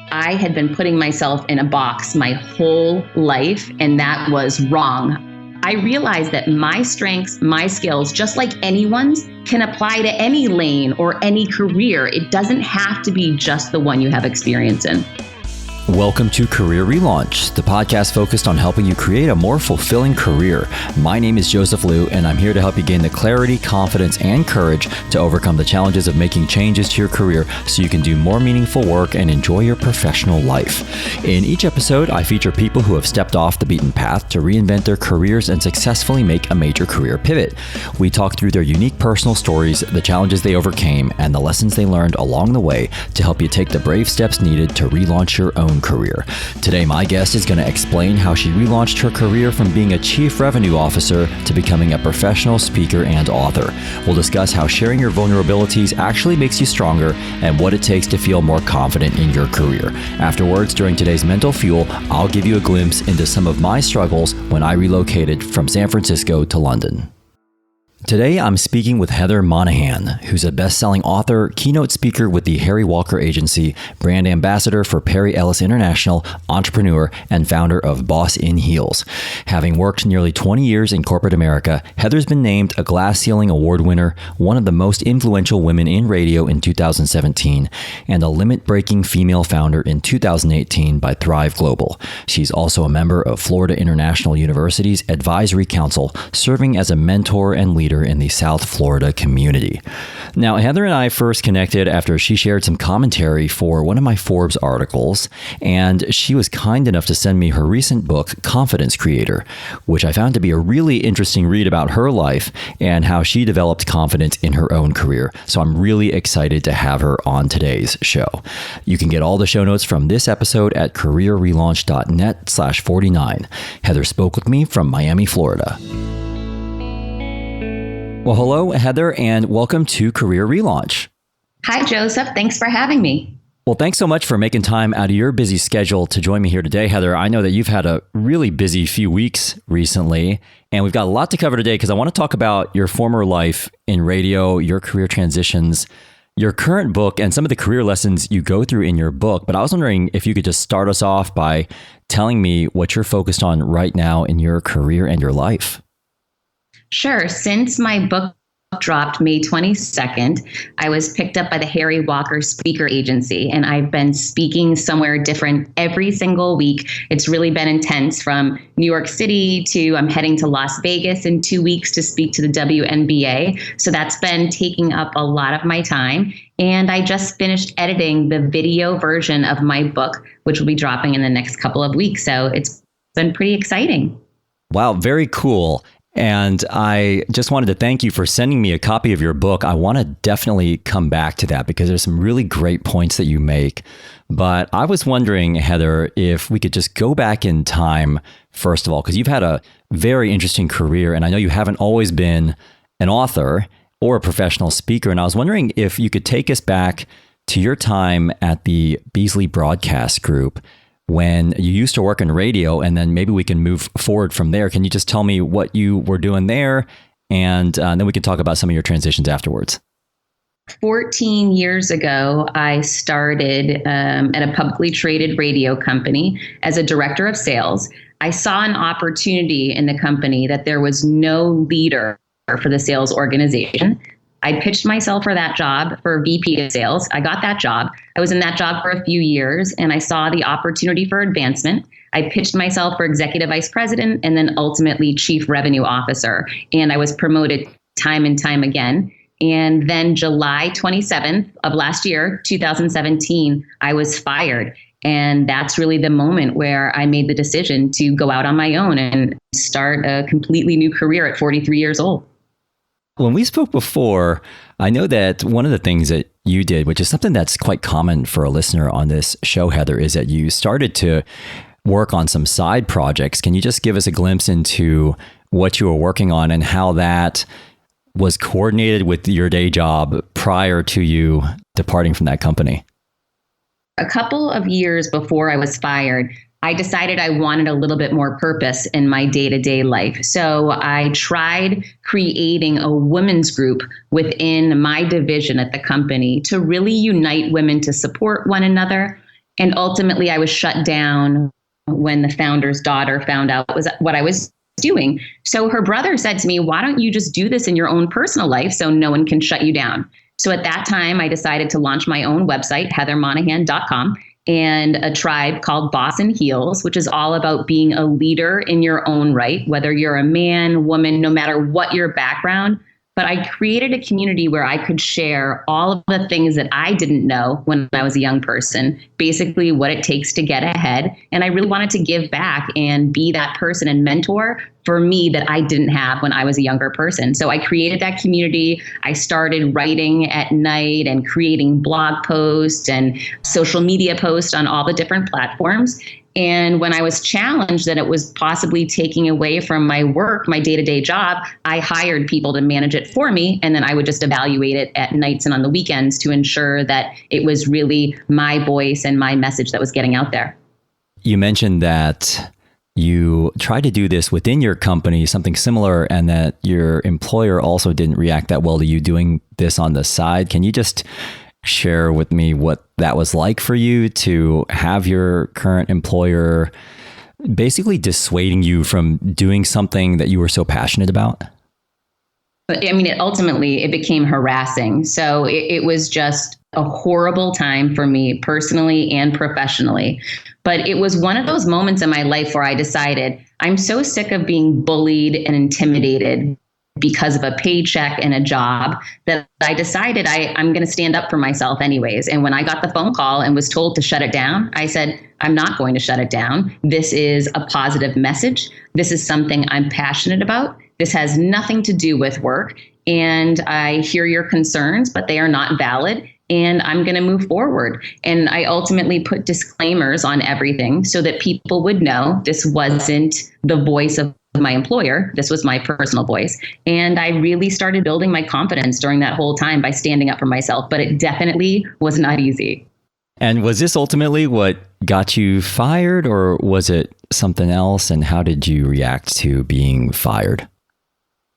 I had been putting myself in a box my whole life, and that was wrong. I realized that my strengths, my skills, just like anyone's, can apply to any lane or any career. It doesn't have to be just the one you have experience in. Welcome to Career Relaunch, the podcast focused on helping you create a more fulfilling career. My name is Joseph Liu, and I'm here to help you gain the clarity, confidence, and courage to overcome the challenges of making changes to your career so you can do more meaningful work and enjoy your professional life. In each episode, I feature people who have stepped off the beaten path to reinvent their careers and successfully make a major career pivot. We talk through their unique personal stories, the challenges they overcame, and the lessons they learned along the way to help you take the brave steps needed to relaunch your own career. Today, my guest is going to explain how she relaunched her career from being a chief revenue officer to becoming a professional speaker and author. We'll discuss how sharing your vulnerabilities actually makes you stronger and what it takes to feel more confident in your career. Afterwards, during today's Mental Fuel, I'll give you a glimpse into some of my struggles when I relocated from San Francisco to London. Today, I'm speaking with Heather Monahan, who's a best-selling author, keynote speaker with the Harry Walker Agency, brand ambassador for Perry Ellis International, entrepreneur, and founder of Boss in Heels. Having worked nearly 20 years in corporate America, Heather's been named a Glass Ceiling Award winner, one of the most influential women in radio in 2017, and a limit-breaking female founder in 2018 by Thrive Global. She's also a member of Florida International University's Advisory Council, serving as a mentor and leader in the South Florida community. Now, Heather and I first connected after she shared some commentary for one of my Forbes articles, and she was kind enough to send me her recent book, Confidence Creator, which I found to be a really interesting read about her life and how she developed confidence in her own career. So I'm really excited to have her on today's show. You can get all the show notes from this episode at careerrelaunch.net/49. Heather spoke with me from Miami, Florida. Well, hello, Heather, and welcome to Career Relaunch. Hi, Joseph. Thanks for having me. Well, thanks so much for making time out of your busy schedule to join me here today, Heather. I know that you've had a really busy few weeks recently, and we've got a lot to cover today because I want to talk about your former life in radio, your career transitions, your current book, and some of the career lessons you go through in your book. But I was wondering if you could just start us off by telling me what you're focused on right now in your career and your life. Sure. Since my book dropped May 22nd, I was picked up by the Harry Walker Speaker Agency, and I've been speaking somewhere different every single week. It's really been intense, from New York City to I'm heading to Las Vegas in 2 weeks to speak to the WNBA. So that's been taking up a lot of my time. And I just finished editing the video version of my book, which will be dropping in the next couple of weeks. So it's been pretty exciting. Wow, very cool. And I just wanted to thank you for sending me a copy of your book. I want to definitely come back to that because there's some really great points that you make. But I was wondering, Heather, if we could just go back in time, first of all, because you've had a very interesting career, and I know you haven't always been an author or a professional speaker. And I was wondering if you could take us back to your time at the Beasley Broadcast Group, when you used to work in radio, and then maybe we can move forward from there. Can you just tell me what you were doing there? And then we can talk about some of your transitions afterwards. 14 years ago, I started at a publicly traded radio company as a director of sales. I saw an opportunity in the company that there was no leader for the sales organization. I pitched myself for that job for VP of sales. I got that job. I was in that job for a few years, and I saw the opportunity for advancement. I pitched myself for executive vice president and then ultimately chief revenue officer. And I was promoted time and time again. And then July 27th of last year, 2017, I was fired. And that's really the moment where I made the decision to go out on my own and start a completely new career at 43 years old. When we spoke before, I know that one of the things that you did, which is something that's quite common for a listener on this show, Heather, is that you started to work on some side projects. Can you just give us a glimpse into what you were working on and how that was coordinated with your day job prior to you departing from that company? A couple of years before I was fired, I decided I wanted a little bit more purpose in my day-to-day life. So I tried creating a women's group within my division at the company to really unite women to support one another And ultimately, I was shut down when the founder's daughter found out what I was doing. So her brother said to me, why don't you just do this in your own personal life so no one can shut you down? So at that time, I decided to launch my own website, heathermonahan.com, and a tribe called Boss in Heels, which is all about being a leader in your own right, whether you're a man, woman, no matter what your background. But I created a community where I could share all of the things that I didn't know when I was a young person, basically what it takes to get ahead. And I really wanted to give back and be that person and mentor for me that I didn't have when I was a younger person. So I created that community. I started writing at night and creating blog posts and social media posts on all the different platforms. And when I was challenged that it was possibly taking away from my work, my day-to-day job, I hired people to manage it for me. And then I would just evaluate it at nights and on the weekends to ensure that it was really my voice and my message that was getting out there. You mentioned that you tried to do this within your company, something similar, and that your employer also didn't react that well to you doing this on the side. Can you just share with me what that was like for you to have your current employer basically dissuading you from doing something that you were so passionate about? But I mean, it became harassing. So it was just a horrible time for me personally and professionally. But it was one of those moments in my life where I decided I'm so sick of being bullied and intimidated because of a paycheck and a job that I decided I'm going to stand up for myself anyways. And when I got the phone call and was told to shut it down, I said, I'm not going to shut it down. This is a positive message. This is something I'm passionate about. This has nothing to do with work. And I hear your concerns, but they are not valid. And I'm going to move forward. And I ultimately put disclaimers on everything so that people would know this wasn't the voice of my employer. This was my personal voice. And I really started building my confidence during that whole time by standing up for myself. But it definitely was not easy. And was this ultimately what got you fired, or was it something else? And how did you react to being fired?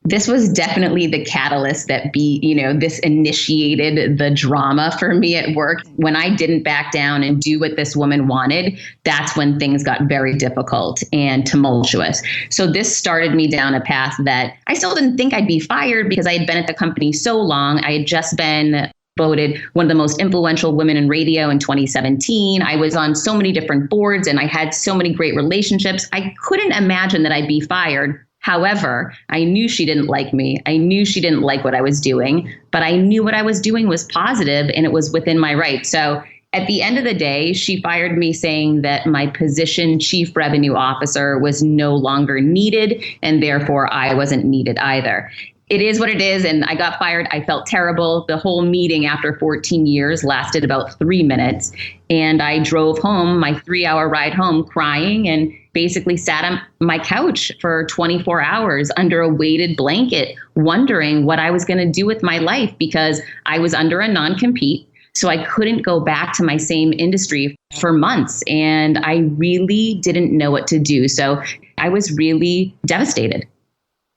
This was definitely the catalyst that this initiated the drama for me at work. When I didn't back down and do what this woman wanted, that's when things got very difficult and tumultuous. So this started me down a path that I still didn't think I'd be fired because I had been at the company so long. I had just been voted one of the most influential women in radio in 2017. I was on so many different boards and I had so many great relationships. I couldn't imagine that I'd be fired. However, I knew she didn't like me. I knew she didn't like what I was doing, but I knew what I was doing was positive and it was within my right. So at the end of the day, she fired me saying that my position, Chief Revenue Officer, was no longer needed, and therefore I wasn't needed either. It is what it is, and I got fired. I felt terrible. The whole meeting after 14 years lasted about 3 minutes, and I drove home, my 3-hour ride home, crying and basically sat on my couch for 24 hours under a weighted blanket, wondering what I was going to do with my life because I was under a non-compete. So I couldn't go back to my same industry for months, and I really didn't know what to do. So I was really devastated.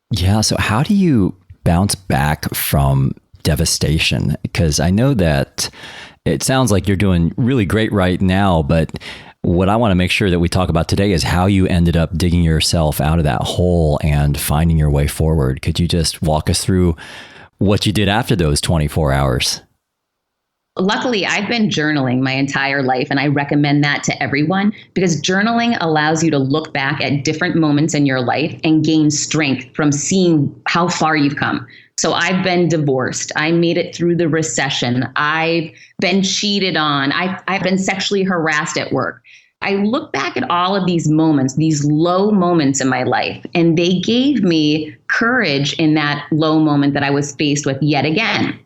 Yeah. So how do you bounce back from devastation? Because I know that it sounds like you're doing really great right now, but what I want to make sure that we talk about today is how you ended up digging yourself out of that hole and finding your way forward. Could you just walk us through what you did after those 24 hours? Luckily, I've been journaling my entire life, and I recommend that to everyone because journaling allows you to look back at different moments in your life and gain strength from seeing how far you've come. So I've been divorced. I made it through the recession. I've been cheated on. I've been sexually harassed at work. I look back at all of these moments, these low moments in my life, and they gave me courage in that low moment that I was faced with yet again.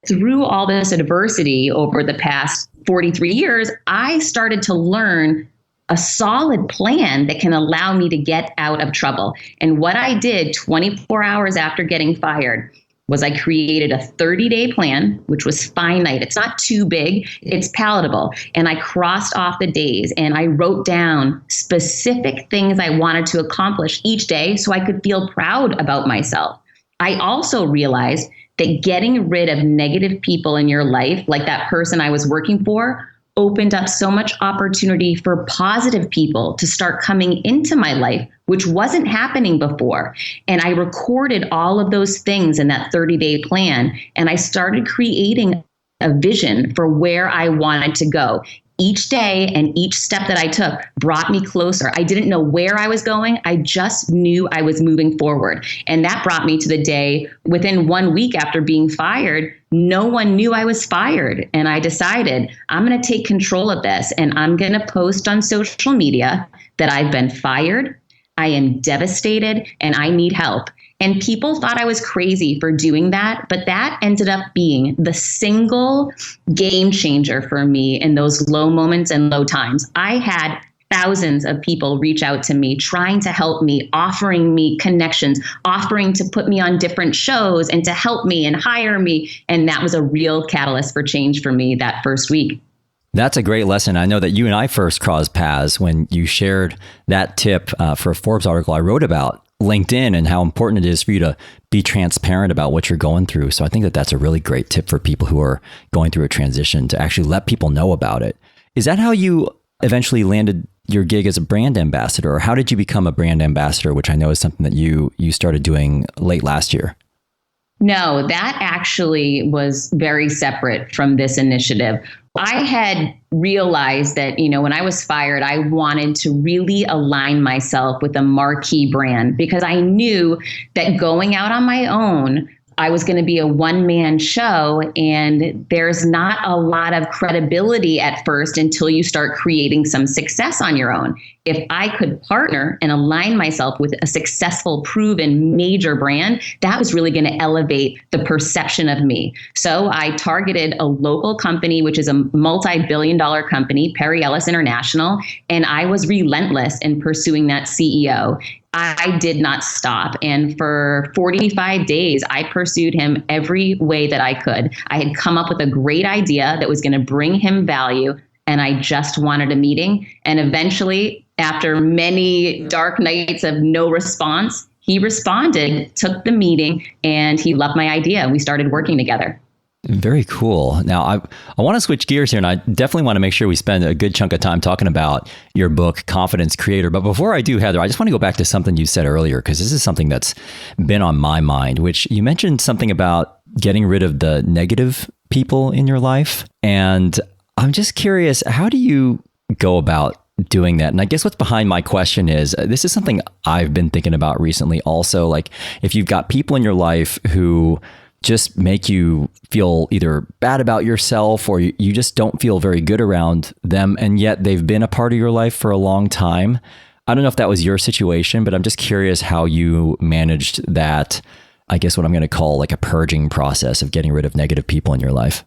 Through all this adversity over the past 43 years, I started to learn a solid plan that can allow me to get out of trouble. And what I did 24 hours after getting fired was I created a 30-day plan, which was finite. It's not too big, it's palatable. And I crossed off the days and I wrote down specific things I wanted to accomplish each day so I could feel proud about myself. I also realized that getting rid of negative people in your life, like that person I was working for, opened up so much opportunity for positive people to start coming into my life, which wasn't happening before. And I recorded all of those things in that 30-day plan. And I started creating a vision for where I wanted to go. Each day and each step that I took brought me closer. I didn't know where I was going. I just knew I was moving forward. And that brought me to the day within 1 week after being fired. No one knew I was fired. And I decided I'm going to take control of this, and I'm going to post on social media that I've been fired. I am devastated and I need help. And people thought I was crazy for doing that, but that ended up being the single game changer for me in those low moments and low times. I had thousands of people reach out to me, trying to help me, offering me connections, offering to put me on different shows and to help me and hire me. And that was a real catalyst for change for me that first week. That's a great lesson. I know that you and I first crossed paths when you shared that tip for a Forbes article I wrote about LinkedIn and how important it is for you to be transparent about what you're going through. So I think that that's a really great tip for people who are going through a transition, to actually let people know about it. Is that how you eventually landed your gig as a brand ambassador, or how did you become a brand ambassador, which I know is something that you started doing late last year? No, that actually was very separate from this initiative. I had realized that, when I was fired, I wanted to really align myself with a marquee brand, because I knew that going out on my own, I was going to be a one-man show, and there's not a lot of credibility at first until you start creating some success on your own. If I could partner and align myself with a successful, proven major brand, that was really going to elevate the perception of me. So I targeted a local company, which is a multi-billion-dollar company, Perry Ellis International, and I was relentless in pursuing that CEO. I did not stop. And for 45 days, I pursued him every way that I could. I had come up with a great idea that was going to bring him value, and I just wanted a meeting. And eventually, after many dark nights of no response, he responded, took the meeting, and he loved my idea. We started working together. Very cool. Now, I want to switch gears here, and I definitely want to make sure we spend a good chunk of time talking about your book, Confidence Creator. But before I do, Heather, I just want to go back to something you said earlier, because this is something that's been on my mind, which you mentioned something about getting rid of the negative people in your life. And I'm just curious, how do you go about doing that? And I guess what's behind my question is, this is something I've been thinking about recently also. Like, if you've got people in your life who just make you feel either bad about yourself, or you just don't feel very good around them, and yet they've been a part of your life for a long time. I don't know if that was your situation, but I'm just curious how you managed that, I guess what I'm going to call like a purging process of getting rid of negative people in your life.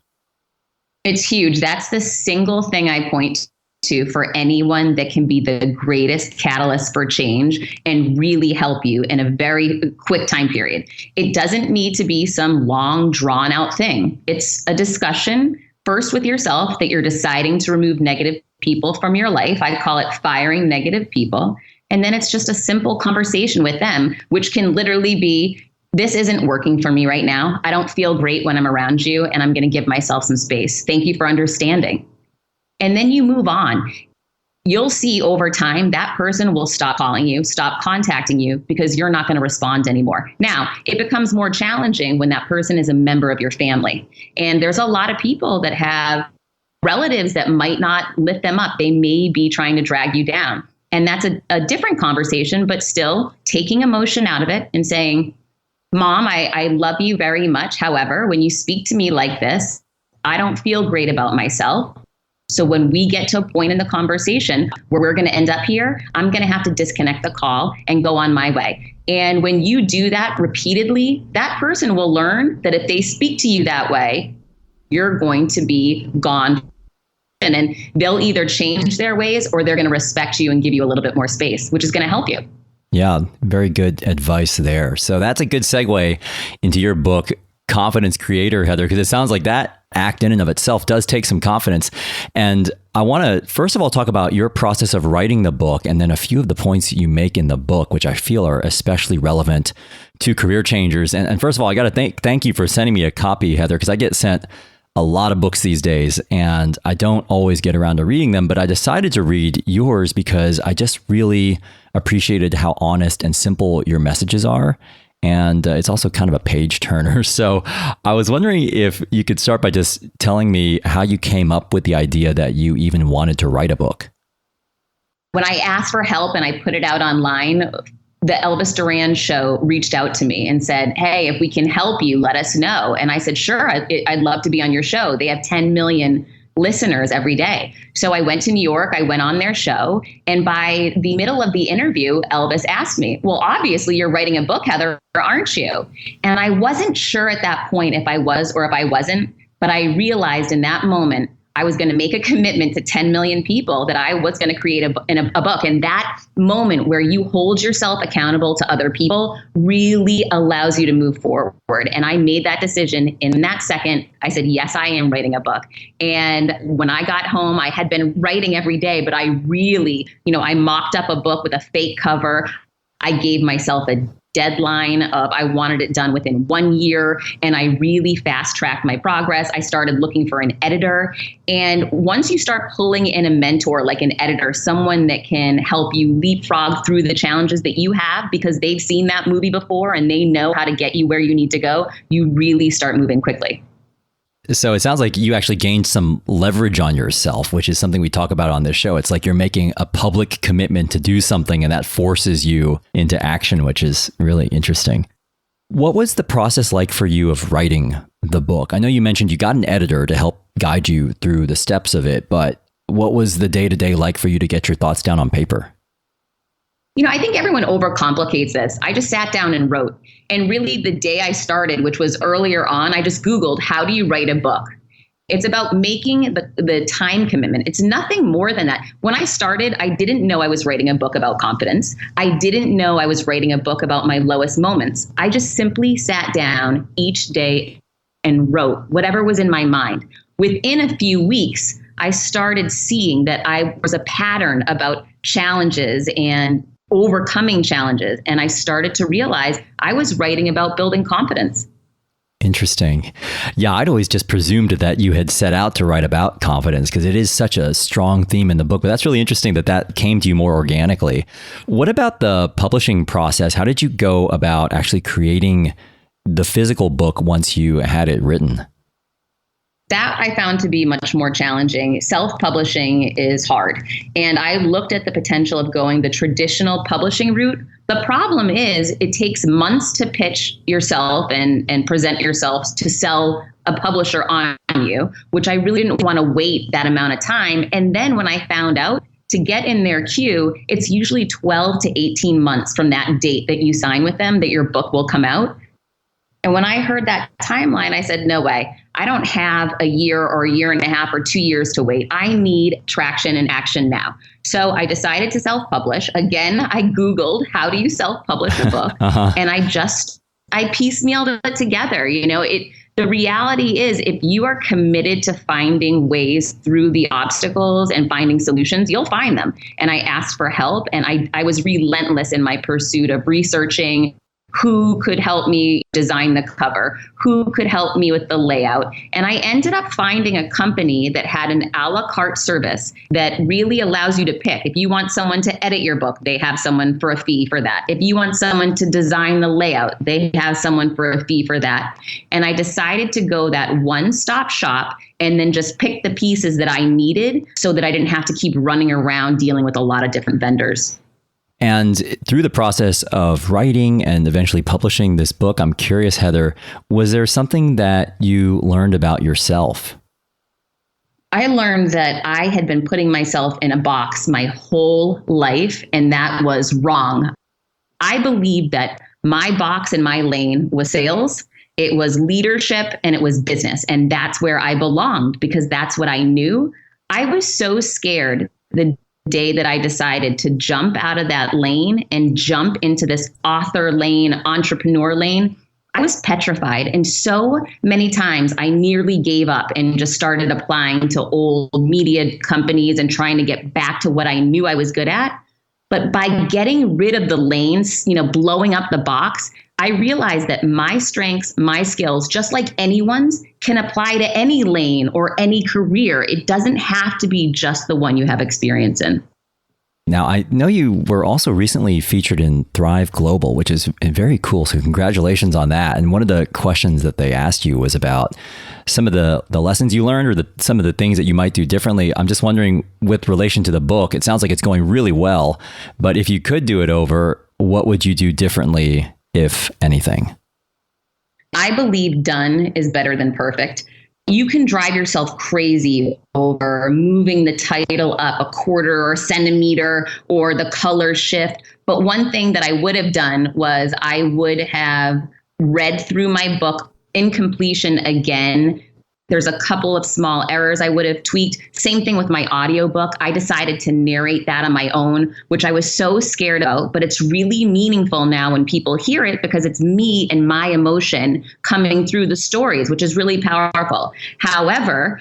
It's huge. That's the single thing I point to for anyone that can be the greatest catalyst for change and really help you in a very quick time period. It doesn't need to be some long, drawn out thing. It's a discussion first with yourself that you're deciding to remove negative people from your life. I call it firing negative people. And then it's just a simple conversation with them, which can literally be, this isn't working for me right now. I don't feel great when I'm around you, and I'm going to give myself some space. Thank you for understanding. And then you move on. You'll see over time that person will stop calling you, stop contacting you, because you're not going to respond anymore. Now, it becomes more challenging when that person is a member of your family. And there's a lot of people that have relatives that might not lift them up. They may be trying to drag you down. And that's a different conversation, but still taking emotion out of it and saying, Mom, I love you very much. However, when you speak to me like this, I don't feel great about myself. So when we get to a point in the conversation where we're going to end up here, I'm going to have to disconnect the call and go on my way. And when you do that repeatedly, that person will learn that if they speak to you that way, you're going to be gone. And they'll either change their ways, or they're going to respect you and give you a little bit more space, which is going to help you. Yeah, very good advice there. So that's a good segue into your book, Confidence Creator, Heather, because it sounds like that act in and of itself does take some confidence. And I want to, first of all, talk about your process of writing the book, and then a few of the points you make in the book, which I feel are especially relevant to career changers. And first of all, I got to thank you for sending me a copy, Heather, because I get sent a lot of books these days, and I don't always get around to reading them, but I decided to read yours because I just really appreciated how honest and simple your messages are. And it's also kind of a page turner. So I was wondering if you could start by just telling me how you came up with the idea that you even wanted to write a book. When I asked for help and I put it out online, the Elvis Duran show reached out to me and said, hey, if we can help you, let us know. And I said, sure, I'd love to be on your show. They have 10 million listeners every day. So I went to New York, I went on their show. And by the middle of the interview, Elvis asked me, well, obviously you're writing a book, Heather, aren't you? And I wasn't sure at that point if I was or if I wasn't, but I realized in that moment, I was going to make a commitment to 10 million people that I was going to create a book. And that moment where you hold yourself accountable to other people really allows you to move forward. And I made that decision in that second. I said, yes, I am writing a book. And when I got home, I had been writing every day, but I really, I mocked up a book with a fake cover. I gave myself a deadline of I wanted it done within 1 year, and I really fast tracked my progress. I started looking for an editor. And once you start pulling in a mentor, like an editor, someone that can help you leapfrog through the challenges that you have because they've seen that movie before and they know how to get you where you need to go, you really start moving quickly. So it sounds like you actually gained some leverage on yourself, which is something we talk about on this show. It's like you're making a public commitment to do something, and that forces you into action, which is really interesting. What was the process like for you of writing the book? I know you mentioned you got an editor to help guide you through the steps of it, but what was the day-to-day like for you to get your thoughts down on paper? I think everyone overcomplicates this. I just sat down and wrote. And really the day I started, which was earlier on, I just Googled, how do you write a book? It's about making the time commitment. It's nothing more than that. When I started, I didn't know I was writing a book about confidence. I didn't know I was writing a book about my lowest moments. I just simply sat down each day and wrote whatever was in my mind. Within a few weeks, I started seeing that I was a pattern about challenges and overcoming challenges. And I started to realize I was writing about building confidence. Interesting. Yeah, I'd always just presumed that you had set out to write about confidence because it is such a strong theme in the book. But that's really interesting that came to you more organically. What about the publishing process? How did you go about actually creating the physical book once you had it written? That I found to be much more challenging. Self-publishing is hard. And I looked at the potential of going the traditional publishing route. The problem is it takes months to pitch yourself and present yourself to sell a publisher on you, which I really didn't want to wait that amount of time. And then when I found out to get in their queue, it's usually 12 to 18 months from that date that you sign with them that your book will come out. And when I heard that timeline, I said, no way. I don't have a year or a year and a half or 2 years to wait. I need traction and action now. So I decided to self-publish. Again, I Googled, how do you self-publish a book? And I piecemealed it together. The reality is if you are committed to finding ways through the obstacles and finding solutions, you'll find them. And I asked for help, and I was relentless in my pursuit of researching who could help me design the cover, who could help me with the layout. And I ended up finding a company that had an a la carte service that really allows you to pick. If you want someone to edit your book, they have someone for a fee for that. If you want someone to design the layout, they have someone for a fee for that. And I decided to go that one-stop shop and then just pick the pieces that I needed so that I didn't have to keep running around dealing with a lot of different vendors. And through the process of writing and eventually publishing this book, I'm curious, Heather, was there something that you learned about yourself? I learned that I had been putting myself in a box my whole life, and that was wrong. I believed that my box and my lane was sales, it was leadership, and it was business. And that's where I belonged because that's what I knew. I was so scared the day that I decided to jump out of that lane and jump into this author lane, entrepreneur lane. I was petrified. And so many times I nearly gave up and just started applying to old media companies and trying to get back to what I knew I was good at. But by getting rid of the lanes, blowing up the box, I realized that my strengths, my skills, just like anyone's, can apply to any lane or any career. It doesn't have to be just the one you have experience in. Now, I know you were also recently featured in Thrive Global, which is very cool. So congratulations on that. And one of the questions that they asked you was about some of the lessons you learned or some of the things that you might do differently. I'm just wondering, with relation to the book, it sounds like it's going really well. But if you could do it over, what would you do differently, if anything? I believe done is better than perfect. You can drive yourself crazy over moving the title up a quarter or a centimeter or the color shift. But one thing that I would have done was I would have read through my book in completion again. There's a couple of small errors I would have tweaked. Same thing with my audiobook. I decided to narrate that on my own, which I was so scared about, but it's really meaningful now when people hear it because it's me and my emotion coming through the stories, which is really powerful. However,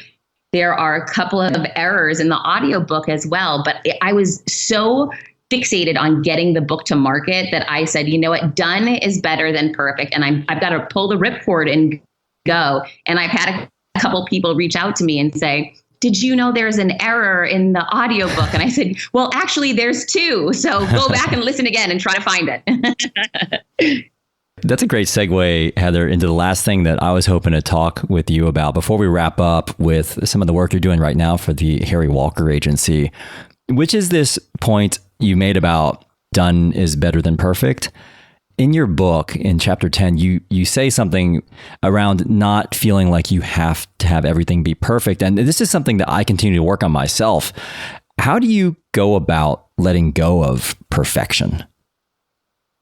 there are a couple of errors in the audiobook as well, but I was so fixated on getting the book to market that I said, you know what, done is better than perfect. And I've got to pull the ripcord and go. And I've had a couple people reach out to me and say, did you know there's an error in the audiobook? And I said, well, actually, there's two. So go back and listen again and try to find it. That's a great segue, Heather, into the last thing that I was hoping to talk with you about before we wrap up with some of the work you're doing right now for the Harry Walker Agency, which is this point you made about done is better than perfect. In your book, in chapter 10, you say something around not feeling like you have to have everything be perfect. And this is something that I continue to work on myself. How do you go about letting go of perfection?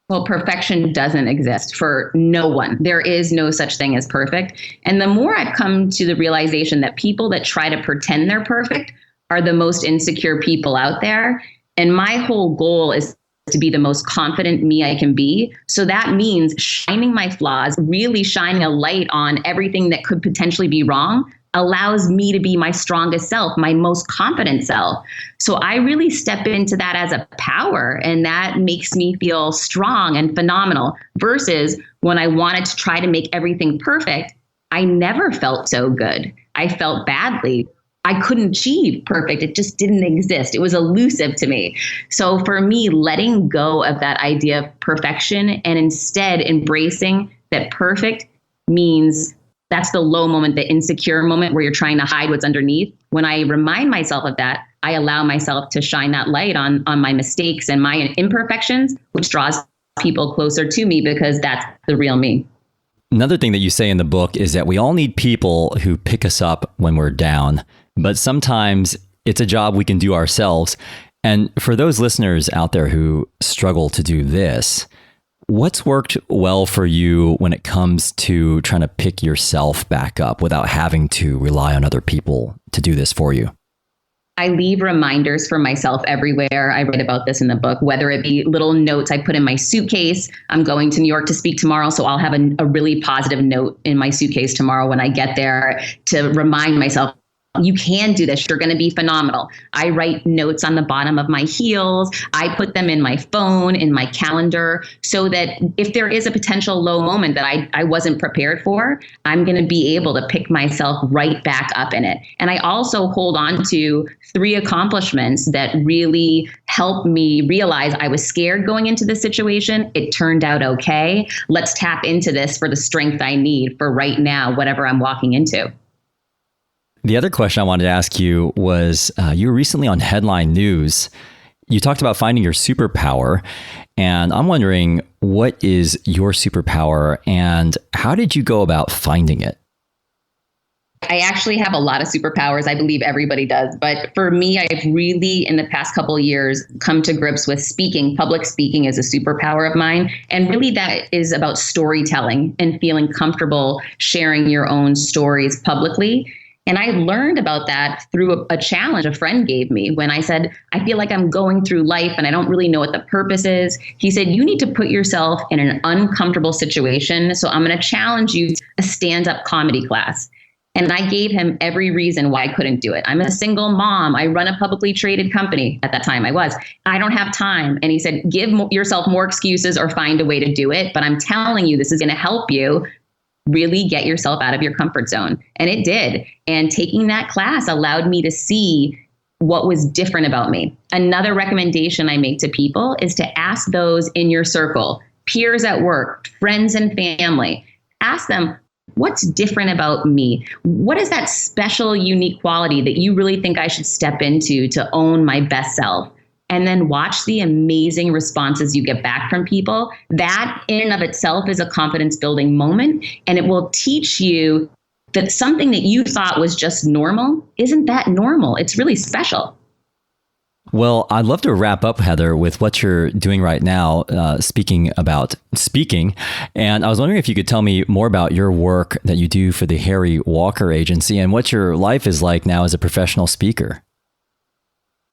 Well, perfection doesn't exist for no one. There is no such thing as perfect. And the more I've come to the realization that people that try to pretend they're perfect are the most insecure people out there. And my whole goal is to be the most confident me I can be. So that means shining my flaws, really shining a light on everything that could potentially be wrong, allows me to be my strongest self, my most confident self. So I really step into that as a power, and that makes me feel strong and phenomenal versus when I wanted to try to make everything perfect, I never felt so good. I felt badly. I couldn't achieve perfect. It just didn't exist. It was elusive to me. So for me, letting go of that idea of perfection and instead embracing that perfect means that's the low moment, the insecure moment where you're trying to hide what's underneath. When I remind myself of that, I allow myself to shine that light on my mistakes and my imperfections, which draws people closer to me because that's the real me. Another thing that you say in the book is that we all need people who pick us up when we're down, but sometimes it's a job we can do ourselves. And for those listeners out there who struggle to do this, what's worked well for you when it comes to trying to pick yourself back up without having to rely on other people to do this for you? I leave reminders for myself everywhere. I write about this in the book, whether it be little notes I put in my suitcase. I'm going to New York to speak tomorrow, so I'll have a really positive note in my suitcase tomorrow when I get there to remind myself, you can do this. You're going to be phenomenal. I write notes on the bottom of my heels. I put them in my phone, in my calendar, so that if there is a potential low moment that I wasn't prepared for, I'm going to be able to pick myself right back up in it. And I also hold on to 3 accomplishments that really helped me realize I was scared going into this situation. It turned out okay. Let's tap into this for the strength I need for right now, whatever I'm walking into. The other question I wanted to ask you was, you were recently on Headline News. You talked about finding your superpower, and I'm wondering, what is your superpower and how did you go about finding it? I actually have a lot of superpowers. I believe everybody does. But for me, I've really, in the past couple of years, come to grips with speaking. Public speaking is a superpower of mine. And really that is about storytelling and feeling comfortable sharing your own stories publicly. And I learned about that through a challenge a friend gave me when I said, I feel like I'm going through life and I don't really know what the purpose is. He said, you need to put yourself in an uncomfortable situation. So I'm going to challenge you to a stand-up comedy class. And I gave him every reason why I couldn't do it. I'm a single mom. I run a publicly traded company. At that time, I don't have time. And he said, give yourself more excuses or find a way to do it. But I'm telling you, this is going to help you really get yourself out of your comfort zone. And it did. And taking that class allowed me to see what was different about me. Another recommendation I make to people is to ask those in your circle, peers at work, friends and family. Ask them, what's different about me? What is that special, unique quality that you really think I should step into to own my best self? And then watch the amazing responses you get back from people. That in and of itself is a confidence building moment. And it will teach you that something that you thought was just normal isn't that normal. It's really special. Well, I'd love to wrap up, Heather, with what you're doing right now, speaking about speaking. And I was wondering if you could tell me more about your work that you do for the Harry Walker Agency and what your life is like now as a professional speaker.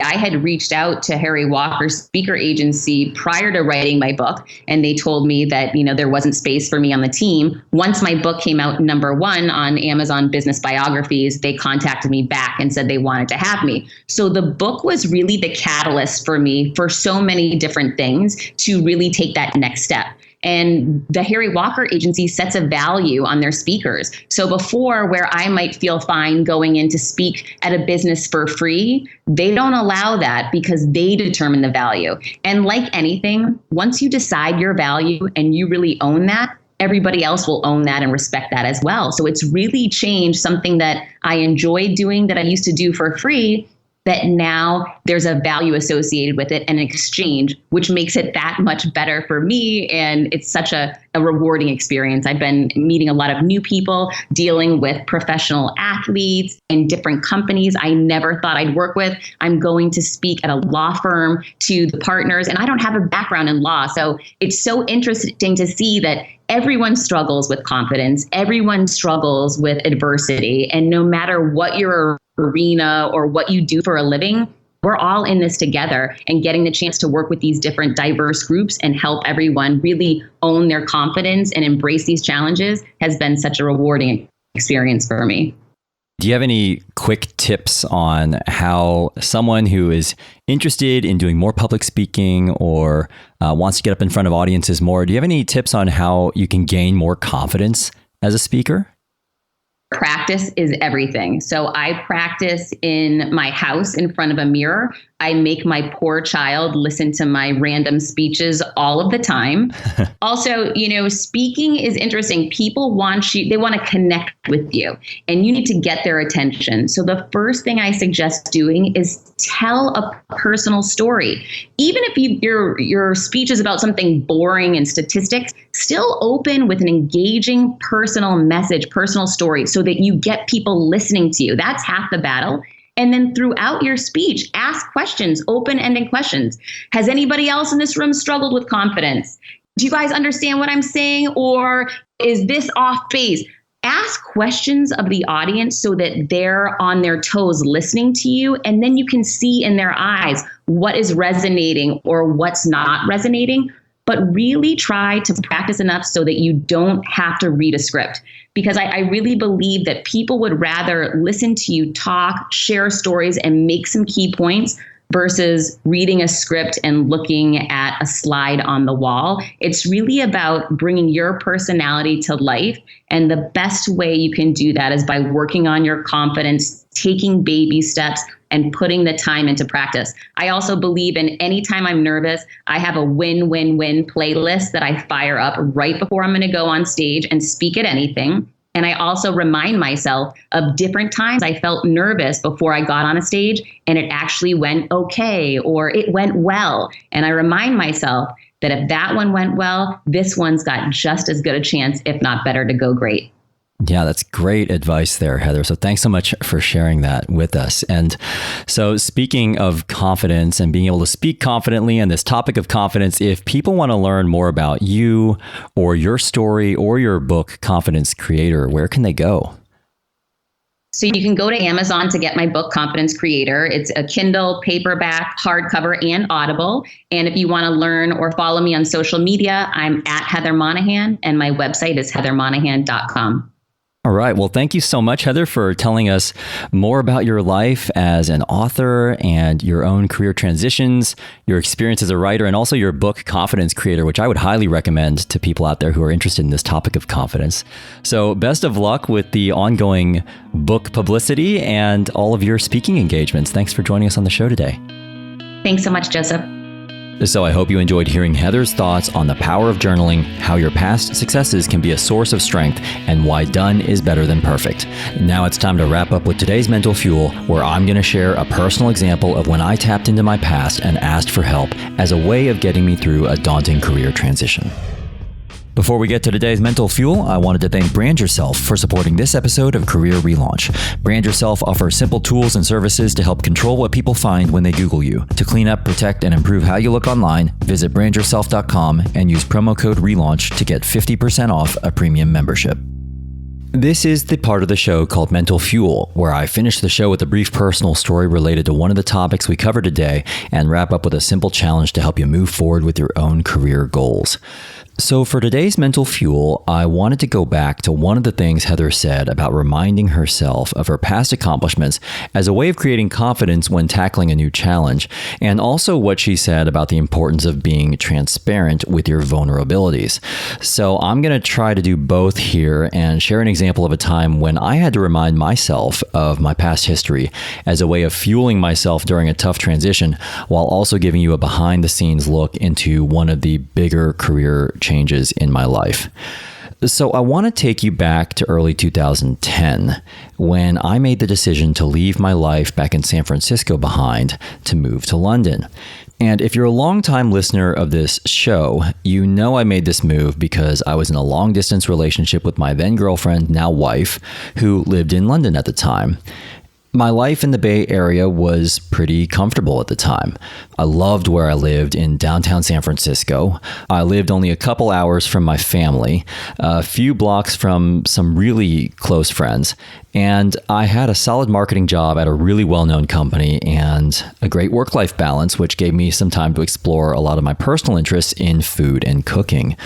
I had reached out to Harry Walker's speaker agency prior to writing my book, and they told me that, there wasn't space for me on the team. Once my book came out #1 on Amazon Business Biographies, they contacted me back and said they wanted to have me. So the book was really the catalyst for me for so many different things to really take that next step. And the Harry Walker Agency sets a value on their speakers. So before, where I might feel fine going in to speak at a business for free, they don't allow that because they determine the value. And like anything, once you decide your value and you really own that, everybody else will own that and respect that as well. So it's really changed something that I enjoyed doing that I used to do for free, that now there's a value associated with it and an exchange, which makes it that much better for me. And it's such a rewarding experience. I've been meeting a lot of new people, dealing with professional athletes in different companies I never thought I'd work with. I'm going to speak at a law firm to the partners, and I don't have a background in law. So it's so interesting to see that everyone struggles with confidence. Everyone struggles with adversity. And no matter what your arena or what you do for a living, we're all in this together, and getting the chance to work with these different diverse groups and help everyone really own their confidence and embrace these challenges has been such a rewarding experience for me. Do you have any quick tips on how someone who is interested in doing more public speaking or wants to get up in front of audiences more, do you have any tips on how you can gain more confidence as a speaker? Practice is everything. So I practice in my house in front of a mirror. I make my poor child listen to my random speeches all of the time. Also, speaking is interesting. People want you, they want to connect with you, and you need to get their attention. So the first thing I suggest doing is tell a personal story. Even if your speech is about something boring and statistics, still open with an engaging personal message, personal story, so that you get people listening to you. That's half the battle. And then throughout your speech, ask questions, open-ended questions. Has anybody else in this room struggled with confidence? Do you guys understand what I'm saying? Or is this off base? Ask questions of the audience so that they're on their toes listening to you. And then you can see in their eyes what is resonating or what's not resonating. But really try to practice enough so that you don't have to read a script. Because I really believe that people would rather listen to you talk, share stories, and make some key points versus reading a script and looking at a slide on the wall. It's really about bringing your personality to life. And the best way you can do that is by working on your confidence, taking baby steps, and putting the time into practice. I also believe in anytime I'm nervous, I have a win-win-win playlist that I fire up right before I'm going to go on stage and speak at anything. And I also remind myself of different times I felt nervous before I got on a stage and it actually went okay or it went well. And I remind myself that if that one went well, this one's got just as good a chance, if not better, to go great. Yeah, that's great advice there, Heather. So thanks so much for sharing that with us. And so speaking of confidence and being able to speak confidently and this topic of confidence, if people want to learn more about you or your story or your book, Confidence Creator, where can they go? So you can go to Amazon to get my book, Confidence Creator. It's a Kindle, paperback, hardcover, and Audible. And if you want to learn or follow me on social media, I'm at Heather Monahan, and my website is heathermonahan.com. All right. Well, thank you so much, Heather, for telling us more about your life as an author and your own career transitions, your experience as a writer, and also your book, Confidence Creator, which I would highly recommend to people out there who are interested in this topic of confidence. So best of luck with the ongoing book publicity and all of your speaking engagements. Thanks for joining us on the show today. Thanks so much, Joseph. So I hope you enjoyed hearing Heather's thoughts on the power of journaling, how your past successes can be a source of strength, and why done is better than perfect. Now it's time to wrap up with today's Mental Fuel, where I'm going to share a personal example of when I tapped into my past and asked for help as a way of getting me through a daunting career transition. Before we get to today's Mental Fuel, I wanted to thank Brand Yourself for supporting this episode of Career Relaunch. Brand Yourself offers simple tools and services to help control what people find when they Google you. To clean up, protect, and improve how you look online, visit brandyourself.com and use promo code RELAUNCH to get 50% off a premium membership. This is the part of the show called Mental Fuel, where I finish the show with a brief personal story related to one of the topics we covered today and wrap up with a simple challenge to help you move forward with your own career goals. So for today's Mental Fuel, I wanted to go back to one of the things Heather said about reminding herself of her past accomplishments as a way of creating confidence when tackling a new challenge, and also what she said about the importance of being transparent with your vulnerabilities. So I'm going to try to do both here and share an example of a time when I had to remind myself of my past history as a way of fueling myself during a tough transition, while also giving you a behind-the-scenes look into one of the bigger career changes in my life. So I want to take you back to early 2010 when I made the decision to leave my life back in San Francisco behind to move to London. And if you're a longtime listener of this show, you know I made this move because I was in a long-distance relationship with my then girlfriend, now wife, who lived in London at the time. My life in the Bay Area was pretty comfortable at the time. I loved where I lived in downtown San Francisco. I lived only a couple hours from my family, a few blocks from some really close friends, and I had a solid marketing job at a really well-known company and a great work-life balance, which gave me some time to explore a lot of my personal interests in food and cooking.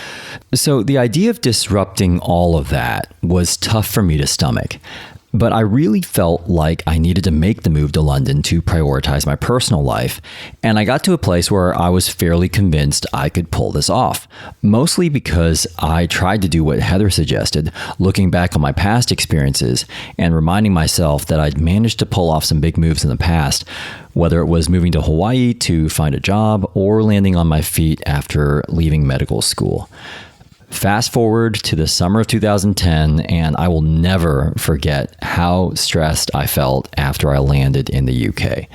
So the idea of disrupting all of that was tough for me to stomach. But I really felt like I needed to make the move to London to prioritize my personal life, and I got to a place where I was fairly convinced I could pull this off, mostly because I tried to do what Heather suggested, looking back on my past experiences and reminding myself that I'd managed to pull off some big moves in the past, whether it was moving to Hawaii to find a job or landing on my feet after leaving medical school. Fast forward to the summer of 2010, and I will never forget how stressed I felt after I landed in the UK.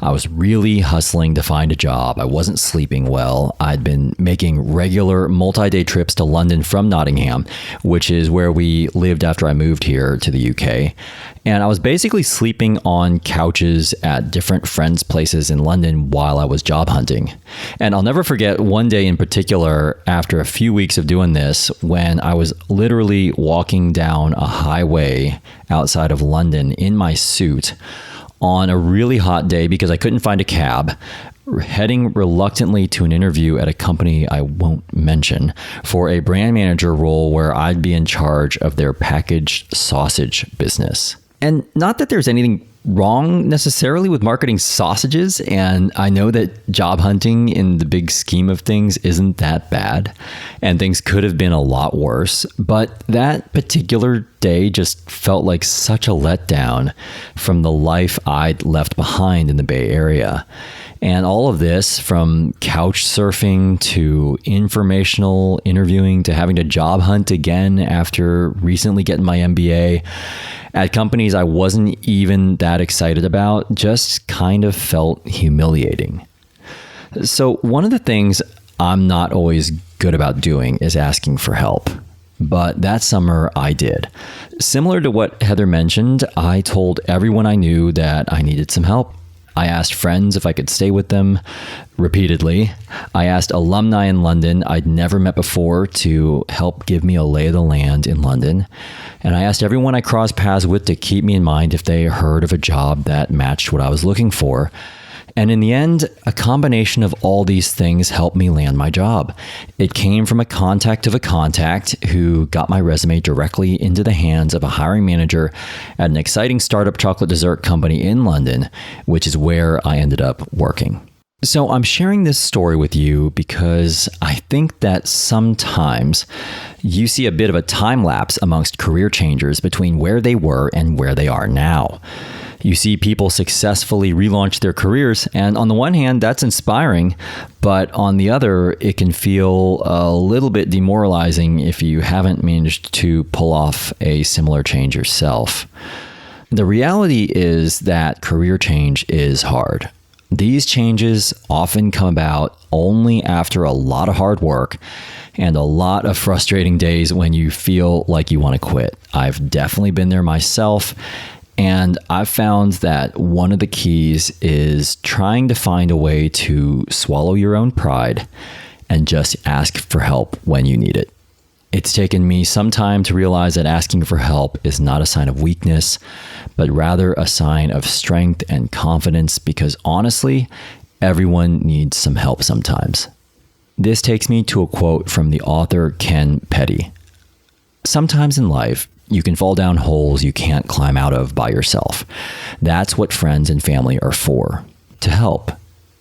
I was really hustling to find a job. I wasn't sleeping well. I'd been making regular multi-day trips to London from Nottingham, which is where we lived after I moved here to the UK. And I was basically sleeping on couches at different friends' places in London while I was job hunting. And I'll never forget one day in particular, after a few weeks of doing this, when I was literally walking down a highway outside of London in my suit on a really hot day because I couldn't find a cab, heading reluctantly to an interview at a company I won't mention for a brand manager role where I'd be in charge of their packaged sausage business. And not that there's anything wrong necessarily with marketing sausages, and I know that job hunting in the big scheme of things isn't that bad, and things could have been a lot worse, but that particular day just felt like such a letdown from the life I'd left behind in the Bay Area. And all of this, from couch surfing to informational interviewing to having to job hunt again after recently getting my MBA at companies I wasn't even that excited about, just kind of felt humiliating. So one of the things I'm not always good about doing is asking for help. But that summer I did. Similar to what Heather mentioned, I told everyone I knew that I needed some help. I asked friends if I could stay with them repeatedly. I asked alumni in London I'd never met before to help give me a lay of the land in London. And I asked everyone I crossed paths with to keep me in mind if they heard of a job that matched what I was looking for. And in the end, a combination of all these things helped me land my job. It came from a contact of a contact who got my resume directly into the hands of a hiring manager at an exciting startup chocolate dessert company in London, which is where I ended up working. So I'm sharing this story with you because I think that sometimes you see a bit of a time lapse amongst career changers between where they were and where they are now. You see people successfully relaunch their careers, and on the one hand, that's inspiring, but on the other, it can feel a little bit demoralizing if you haven't managed to pull off a similar change yourself. The reality is that career change is hard. These changes often come about only after a lot of hard work and a lot of frustrating days when you feel like you want to quit. I've definitely been there myself. And I've found that one of the keys is trying to find a way to swallow your own pride and just ask for help when you need it. It's taken me some time to realize that asking for help is not a sign of weakness, but rather a sign of strength and confidence because honestly, everyone needs some help sometimes. This takes me to a quote from the author Ken Petty. Sometimes in life, you can fall down holes you can't climb out of by yourself. That's what friends and family are for, to help.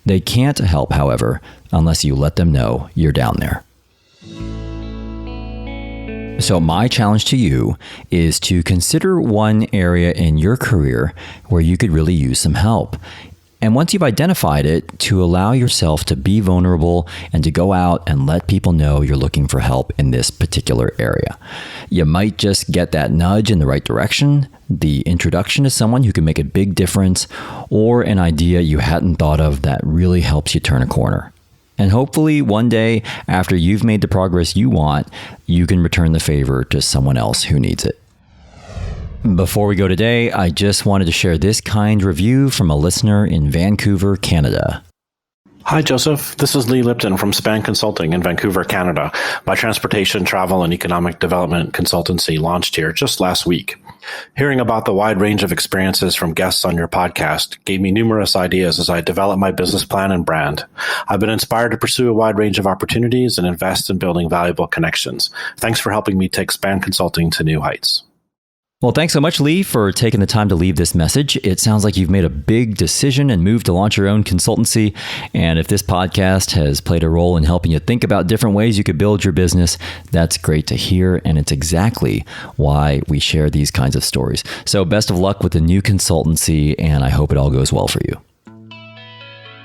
They can't help, however, unless you let them know you're down there. So my challenge to you is to consider one area in your career where you could really use some help. And once you've identified it, to allow yourself to be vulnerable and to go out and let people know you're looking for help in this particular area. You might just get that nudge in the right direction, the introduction to someone who can make a big difference, or an idea you hadn't thought of that really helps you turn a corner. And hopefully one day, after you've made the progress you want, you can return the favor to someone else who needs it. Before we go today, I just wanted to share this kind review from a listener in Vancouver, Canada. Hi, Joseph. This is Lee Lipton from Span Consulting in Vancouver, Canada. My transportation, travel, and economic development consultancy launched here just last week. Hearing about the wide range of experiences from guests on your podcast gave me numerous ideas as I develop my business plan and brand. I've been inspired to pursue a wide range of opportunities and invest in building valuable connections. Thanks for helping me take Span Consulting to new heights. Well, thanks so much, Lee, for taking the time to leave this message. It sounds like you've made a big decision and moved to launch your own consultancy. And if this podcast has played a role in helping you think about different ways you could build your business, that's great to hear. And it's exactly why we share these kinds of stories. So best of luck with the new consultancy, and I hope it all goes well for you.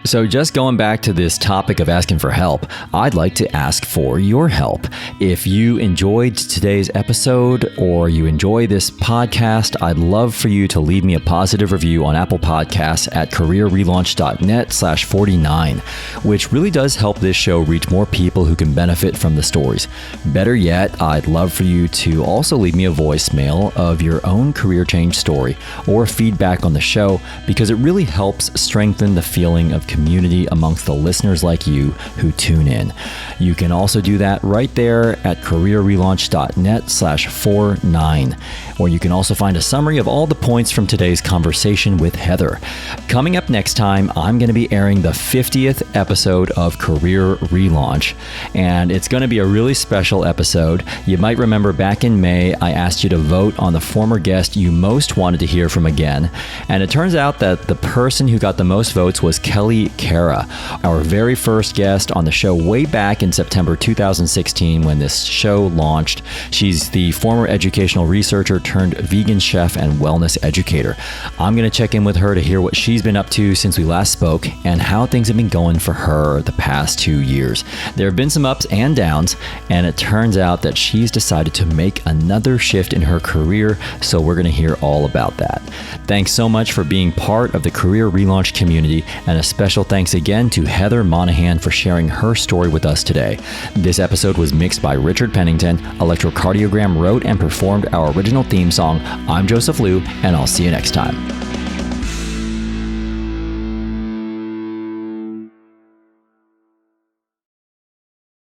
So just going back to this topic of asking for help, I'd like to ask for your help. If you enjoyed today's episode or you enjoy this podcast, I'd love for you to leave me a positive review on Apple Podcasts at careerrelaunch.net/49, which really does help this show reach more people who can benefit from the stories. Better yet, I'd love for you to also leave me a voicemail of your own career change story or feedback on the show, because it really helps strengthen the feeling of community amongst the listeners like you who tune in. You can also do that right there at careerrelaunch.net/49, where you can also find a summary of all the points from today's conversation with Heather. Coming up next time, I'm going to be airing the 50th episode of Career Relaunch, and it's going to be a really special episode. You might remember back in May, I asked you to vote on the former guest you most wanted to hear from again, and it turns out that the person who got the most votes was Kelly Cara, our very first guest on the show way back in September 2016 when this show launched. She's the former educational researcher turned vegan chef and wellness educator. I'm going to check in with her to hear what she's been up to since we last spoke and how things have been going for her the past 2 years. There have been some ups and downs, and it turns out that she's decided to make another shift in her career, so we're going to hear all about that. Thanks so much for being part of the Career Relaunch community, and a special thanks again to Heather Monahan for sharing her story with us today. This episode was mixed by Richard Pennington. Electrocardiogram wrote and performed our original theme song. I'm Joseph Liu, and I'll see you next time.